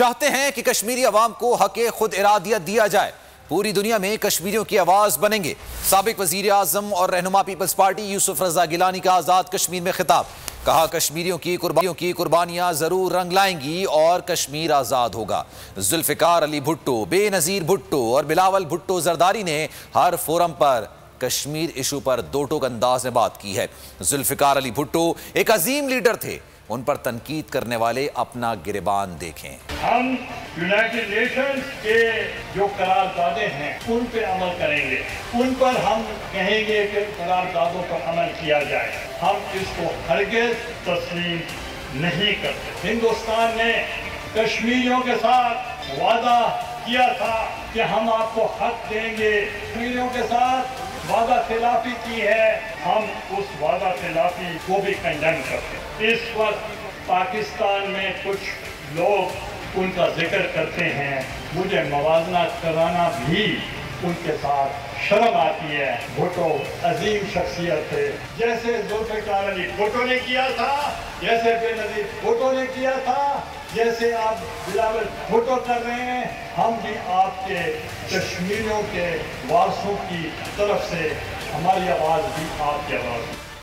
چاہتے ہیں کہ کشمیری عوام کو حق خود ارادیت دیا جائے، پوری دنیا میں کشمیریوں کی آواز بنیں گے۔ سابق وزیر اعظم اور رہنما پیپلز پارٹی یوسف رضا گیلانی کا آزاد کشمیر میں خطاب، کہا کشمیریوں کی قربانیاں ضرور رنگ لائیں گی اور کشمیر آزاد ہوگا۔ ذوالفقار علی بھٹو، بے نظیر بھٹو اور بلاول بھٹو زرداری نے ہر فورم پر کشمیر ایشو پر دو ٹوک انداز میں بات کی ہے۔ ذوالفقار علی بھٹو ایک عظیم لیڈر تھے، ان پر تنقید کرنے والے اپنا گریبان دیکھیں۔ ہم یونائٹڈ نیشنز کے جو قراردادیں ہیں ان پہ عمل کریں گے، ان پر ہم کہیں گے کہ قراردادوں پر عمل کیا جائے، ہم اس کو ہرگز تسلیم نہیں کرتے۔ ہندوستان نے کشمیریوں کے ساتھ وعدہ کیا تھا کہ ہم آپ کو حق دیں گے، کشمیریوں کے ساتھ وعدہ خلافی کی ہے، ہم اس وعدہ خلافی کو بھی کنڈیم کرتے ہیں۔ اس وقت پاکستان میں کچھ لوگ ان کا ذکر کرتے ہیں، مجھے موازنہ کرانا بھی ان کے ساتھ شرم آتی ہے۔ بھٹو عظیم شخصیت تھے، جیسے ذوالفقار علی بھٹو نے کیا تھا، جیسے بے نظیر بھٹو نے کیا تھا، جیسے آپ بلاول بھٹو کر رہے ہیں، ہم بھی آپ کے کشمیریوں کے وارثوں کی طرف سے ہماری آواز بھی آپ کی آواز